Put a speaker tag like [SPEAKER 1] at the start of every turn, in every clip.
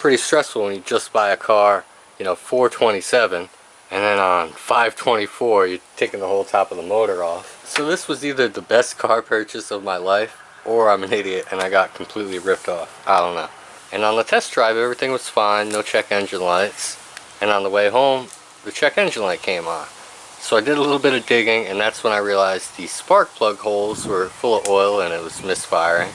[SPEAKER 1] pretty stressful when you just buy a car, you know, 427, and then on 524 you're taking the whole top of the motor off. So this was either the best car purchase of my life, or I'm an idiot and I got completely ripped off. I don't know. And on the test drive everything was fine, no check engine lights. And on the way home, the check engine light came on. So I did a little bit of digging, and that's when I realized the spark plug holes were full of oil and it was misfiring.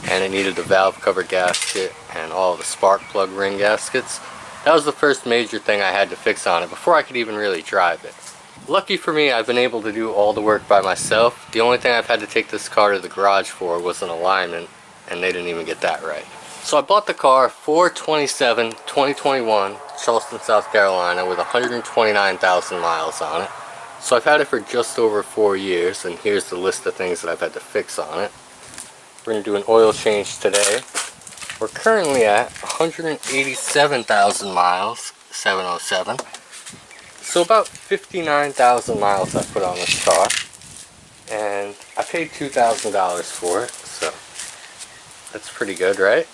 [SPEAKER 1] And it needed the valve cover gasket and all the spark plug ring gaskets. That was the first major thing I had to fix on it before I could even really drive it. Lucky for me, I've been able to do all the work by myself. The only thing I've had to take this car to the garage for was an alignment, and they didn't even get that right. So I bought the car 4/27/2021, Charleston, South Carolina, with 129,000 miles on it. So I've had it for just over 4 years, and here's the list of things that I've had to fix on it. We're going to do an oil change today. We're currently at 187,000 miles, 707. So about 59,000 miles I put on this car. And I paid $2,000 for it, so that's pretty good, right?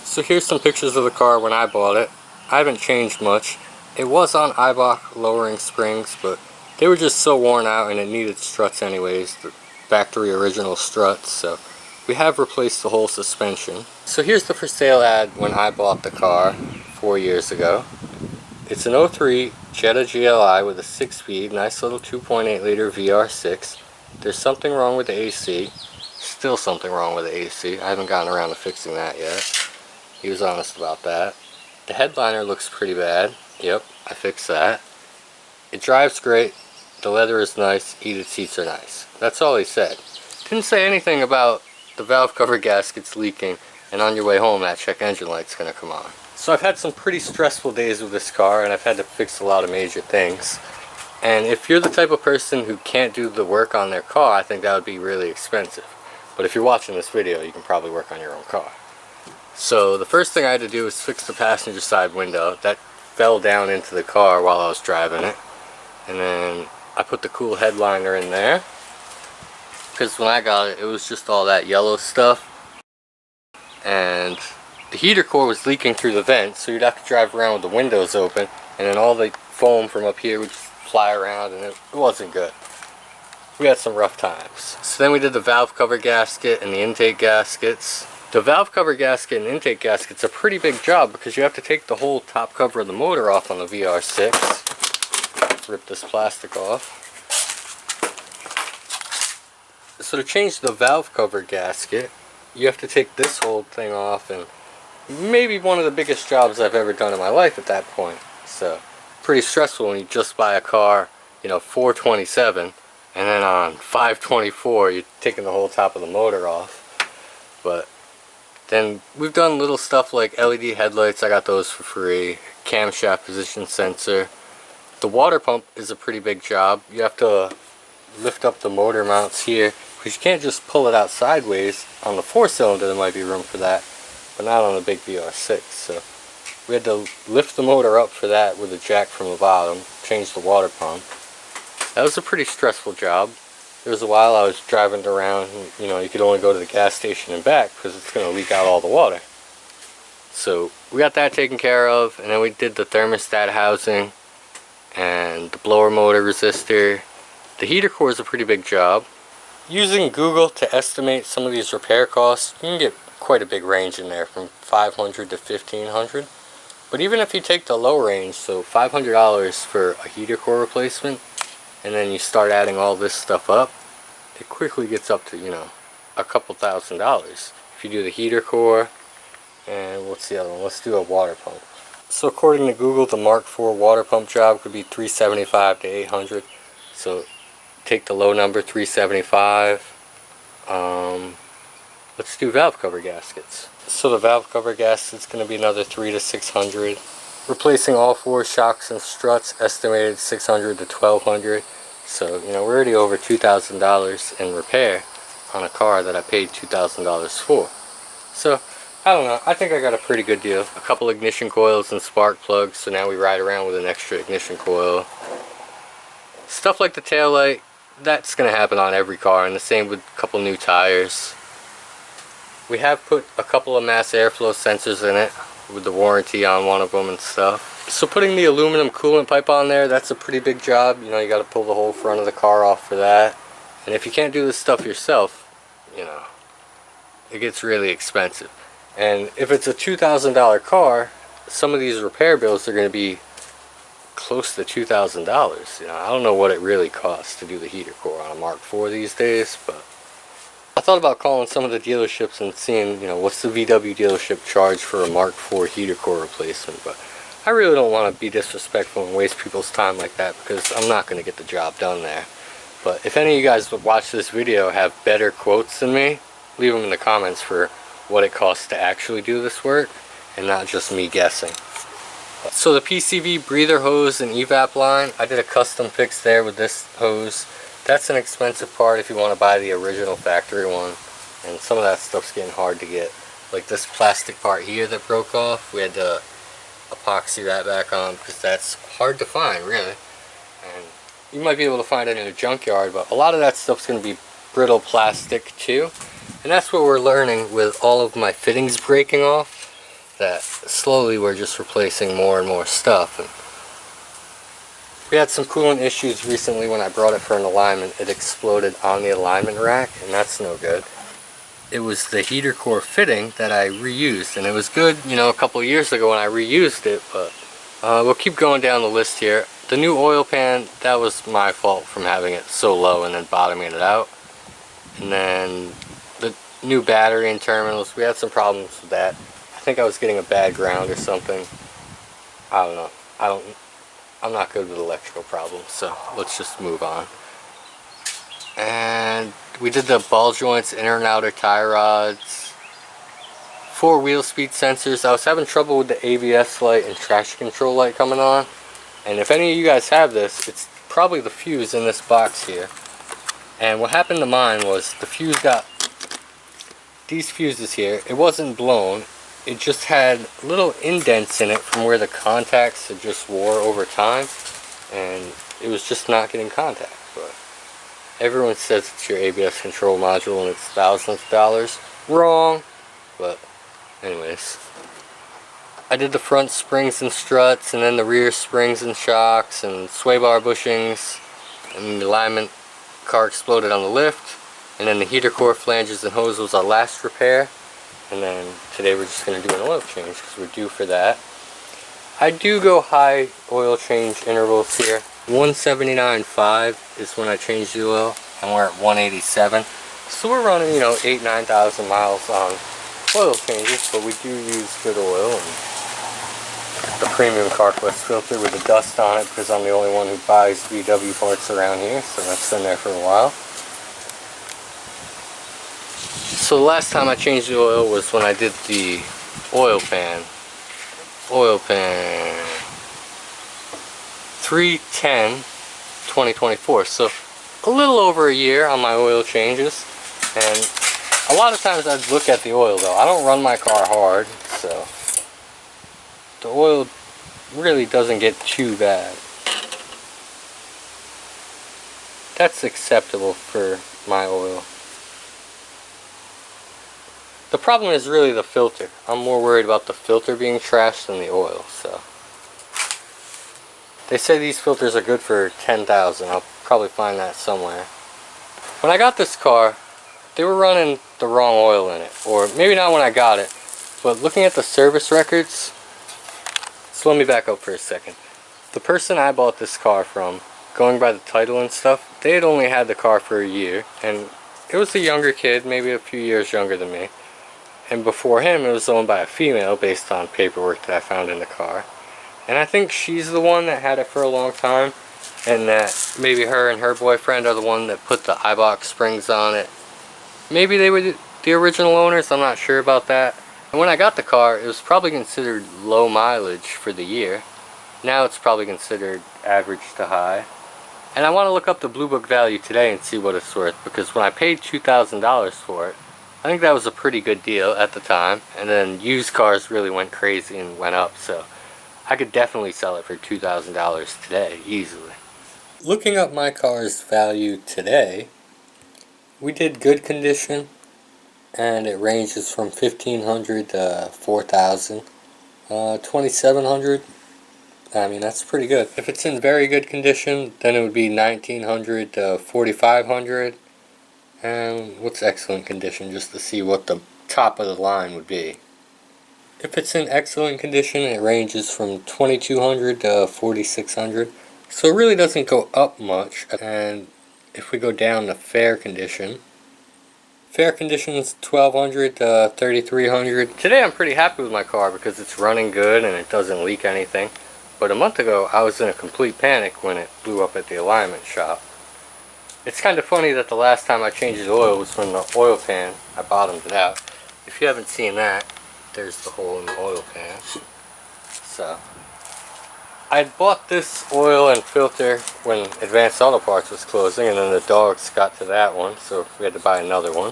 [SPEAKER 1] So here's some pictures of the car when I bought it. I haven't changed much. It was on Eibach lowering springs, but they were just so worn out and it needed struts anyways, the factory original struts, so we have replaced the whole suspension. So here's the for sale ad when I bought the car 4 years ago. It's an 03 Jetta GLI with a 6-speed, nice little 2.8 liter VR6. There's something wrong with the AC. Still something wrong with the AC. I haven't gotten around to fixing that yet. He was honest about that. The headliner looks pretty bad. Yep, I fixed that. It drives great. The leather is nice. Heated seats are nice. That's all he said. Didn't say anything about the valve cover gaskets leaking, and on your way home that check engine light's gonna come on. So I've had some pretty stressful days with this car, and I've had to fix a lot of major things. And if you're the type of person who can't do the work on their car, I think that would be really expensive. But if you're watching this video, you can probably work on your own car. So the first thing I had to do was fix the passenger side window. That fell down into the car while I was driving it. And then I put the cool headliner in there, because when I got it, it was just all that yellow stuff. And the heater core was leaking through the vent, so you'd have to drive around with the windows open, and then all the foam from up here would just fly around, and it wasn't good. We had some rough times. So then we did the valve cover gasket and the intake gaskets. The valve cover gasket and intake gasket's a pretty big job because you have to take the whole top cover of the motor off on the VR6. Rip this plastic off. So to change the valve cover gasket, you have to take this whole thing off, and maybe one of the biggest jobs I've ever done in my life at that point. So pretty stressful when you just buy a car, you know, 427, and then on 524 you're taking the whole top of the motor off. But then we've done little stuff like LED headlights. I got those for free. Camshaft position sensor. The water pump is a pretty big job. You have to lift up the motor mounts here, because you can't just pull it out sideways. On the 4-cylinder there might be room for that, but not on the big VR6. So we had to lift the motor up for that with a jack from the bottom, change the water pump. That was a pretty stressful job. There was a while I was driving around, and, you know, you could only go to the gas station and back because it's going to leak out all the water. So we got that taken care of, and then we did the thermostat housing and the blower motor resistor. The heater core is a pretty big job. Using Google to estimate some of these repair costs, you can get quite a big range in there, from $500 to $1,500. But even if you take the low range, so $500 for a heater core replacement, and then you start adding all this stuff up, it quickly gets up to, you know, a couple $1,000s. If you do the heater core, and what's the other one? Let's do a water pump. So according to Google, the Mark IV water pump job could be $375 to $800. So take the low number, $375. Let's do valve cover gaskets. So the valve cover gasket's going to be another $300 to $600. Replacing all 4 shocks and struts, estimated $600 to $1,200. So, you know, we're already over $2,000 in repair on a car that I paid $2,000 for. So I don't know, I think I got a pretty good deal. A couple ignition coils and spark plugs, so now we ride around with an extra ignition coil. Stuff like the taillight, that's going to happen on every car, and the same with a couple new tires. We have put a couple of mass airflow sensors in it. with the warranty on one of them and stuff. So putting the aluminum coolant pipe on there, that's a pretty big job. You know, you got to pull the whole front of the car off for that. And if you can't do this stuff yourself, you know, it gets really expensive. And if it's a $2,000 car, some of these repair bills are going to be close to $2,000. You know, I don't know what it really costs to do the heater core on a Mark IV these days, but I thought about calling some of the dealerships and seeing, you know, what's the VW dealership charge for a Mark IV heater core replacement, but I really don't want to be disrespectful and waste people's time like that because I'm not going to get the job done there. But if any of you guys that watch this video have better quotes than me, leave them in the comments for what it costs to actually do this work and not just me guessing. So the PCV breather hose and evap line, I did a custom fix there with this hose. That's an expensive part if you want to buy the original factory one, and some of that stuff's getting hard to get. Like this plastic part here that broke off, we had to epoxy that back on because that's hard to find, really. And you might be able to find it in a junkyard, but a lot of that stuff's going to be brittle plastic too. And that's what we're learning with all of my fittings breaking off, that slowly we're just replacing more and more stuff. And we had some coolant issues recently when I brought it for an alignment. It exploded on the alignment rack, and that's no good. It was the heater core fitting that I reused, and it was good, you know, a couple of years ago when I reused it, but we'll keep going down the list here. The new oil pan, that was my fault from having it so low and then bottoming it out. And then the new battery and terminals, we had some problems with that. I think I was getting a bad ground or something. I don't know. I'm not good with electrical problems, so let's just move on. And we did the ball joints, inner and outer tie rods, 4 wheel speed sensors. I was having trouble with the ABS light and traction control light coming on. And if any of you guys have this, it's probably the fuse in this box here. And what happened to mine was the fuse got, these fuses here, it wasn't blown. It just had little indents in it from where the contacts had just wore over time, and it was just not getting contact. But everyone says it's your ABS control module and it's thousands of dollars. Wrong. But anyways, I did the front springs and struts, and then the rear springs and shocks and sway bar bushings, and the alignment car exploded on the lift, and then the heater core flanges and hose was our last repair. And then today we're just going to do an oil change because we're due for that. I do go high oil change intervals here. 179.5 is when I change the oil, and we're at 187. So we're running, you know, 8,000–9,000 miles on oil changes, but we do use good oil. And the premium CarQuest filter with the dust on it because I'm the only one who buys VW parts around here, so that's been there for a while. So the last time I changed the oil was when I did the oil pan. Oil pan 3/10/2024. So a little over a year on my oil changes. And a lot of times I'd look at the oil though. I don't run my car hard, so the oil really doesn't get too bad. That's acceptable for my oil. The problem is really the filter. I'm more worried about the filter being trashed than the oil. So they say these filters are good for 10,000. I'll probably find that somewhere. When I got this car, they were running the wrong oil in it, or maybe not when I got it, but looking at the service records. So let me back up for a second. The person I bought this car from, going by the title and stuff, they had only had the car for a year, and it was a younger kid, maybe a few years younger than me. And before him, it was owned by a female based on paperwork that I found in the car. And I think she's the one that had it for a long time, and that maybe her and her boyfriend are the one that put the iBox springs on it. Maybe they were the original owners, I'm not sure about that. And when I got the car, it was probably considered low mileage for the year. Now it's probably considered average to high. And I want to look up the Blue Book value today and see what it's worth, because when I paid $2,000 for it, I think that was a pretty good deal at the time. And then used cars really went crazy and went up, so I could definitely sell it for $2,000 today, easily. Looking up my car's value today, we did good condition, and it ranges from $1,500 to $4,000. $2,700. I mean, that's pretty good. If it's in very good condition, then it would be $1,900 to $4,500. And what's excellent condition, just to see what the top of the line would be. If it's in excellent condition, it ranges from $2,200 to $4,600. So it really doesn't go up much. And if we go down to fair condition is $1,200 to $3,300. Today I'm pretty happy with my car because it's running good and it doesn't leak anything. But a month ago I was in a complete panic when it blew up at the alignment shop. It's kind of funny that the last time I changed the oil was when the oil pan, I bottomed it out. If you haven't seen that, there's the hole in the oil pan. So, I bought this oil and filter when Advanced Auto Parts was closing, and then the dogs got to that one, so we had to buy another one.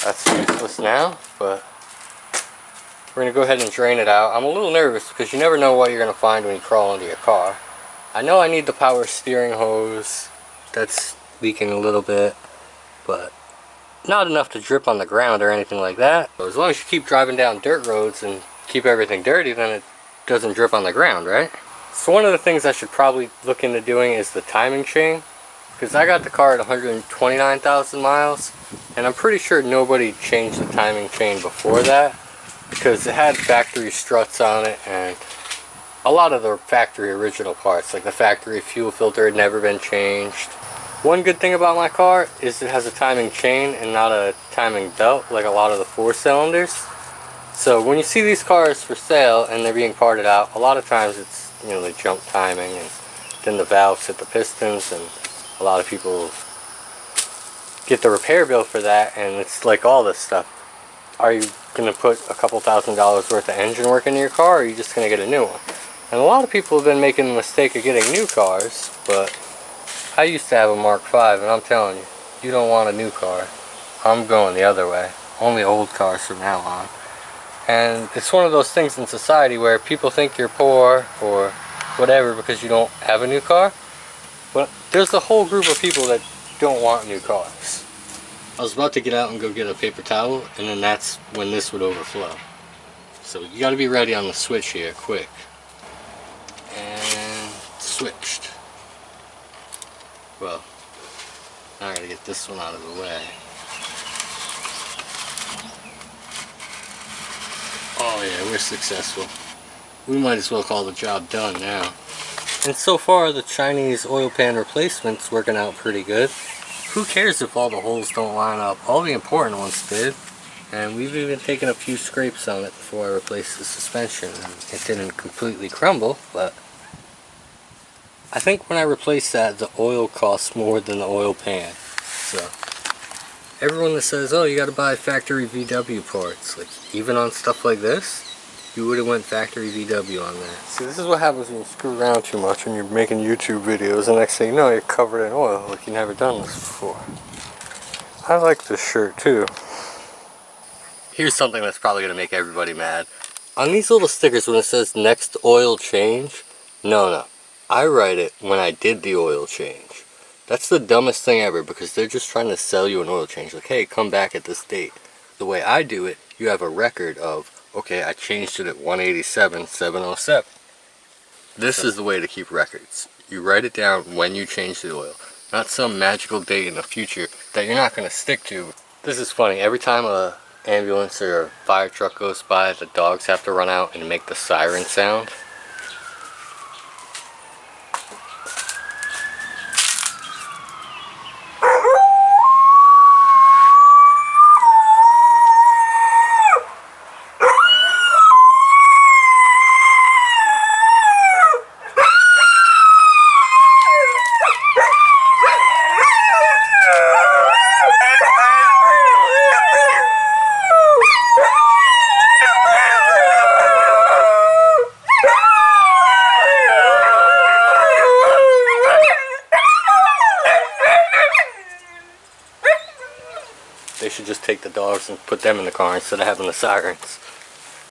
[SPEAKER 1] That's useless now, but we're going to go ahead and drain it out. I'm a little nervous because you never know what you're going to find when you crawl into your car. I know I need the power steering hose. That's leaking a little bit, but not enough to drip on the ground or anything like that. So as long as you keep driving down dirt roads and keep everything dirty, then it doesn't drip on the ground, right? So one of the things I should probably look into doing is the timing chain, because I got the car at 129,000 miles, and I'm pretty sure nobody changed the timing chain before that, because it had factory struts on it, and a lot of the factory original parts, like the factory fuel filter, had never been changed. One good thing about my car is it has a timing chain and not a timing belt like a lot of the 4-cylinders. So when you see these cars for sale and they're being parted out, a lot of times it's, you know, they jump timing and then the valves hit the pistons, and a lot of people get the repair bill for that, and it's like all this stuff. Are you going to put a couple $1,000s worth of engine work into your car, or are you just going to get a new one? And a lot of people have been making the mistake of getting new cars, but I used to have a Mark V, and I'm telling you, you don't want a new car. I'm going the other way. Only old cars from now on. And it's one of those things in society where people think you're poor or whatever because you don't have a new car. But there's a whole group of people that don't want new cars. I was about to get out and go get a paper towel, and then that's when this would overflow. So you got to be ready on the switch here, quick. And switched. Well, now I gotta get this one out of the way. Oh yeah, we're successful. We might as well call the job done now. And so far the Chinese oil pan replacement's working out pretty good. Who cares if all the holes don't line up? All the important ones did. And we've even taken a few scrapes on it before I replaced the suspension. And it didn't completely crumble, but I think when I replaced that, the oil costs more than the oil pan. So everyone that says, oh, you gotta buy factory VW parts, like even on stuff like this, you would have went factory VW on that. See, this is what happens when you screw around too much and you're making YouTube videos, and next thing you know, you're covered in oil like you've never done this before. I like this shirt too. Here's something that's probably gonna make everybody mad. On these little stickers when it says next oil change, no. I write it when I did the oil change. That's the dumbest thing ever, because they're just trying to sell you an oil change. Like, hey, come back at this date. The way I do it, you have a record of, okay, I changed it at 187,707. This is the way to keep records. You write it down when you change the oil, not some magical date in the future that you're not going to stick to. This is funny. Every time a ambulance or a fire truck goes by, the dogs have to run out and make the siren sound. They should just take the dogs and put them in the car instead of having the sirens.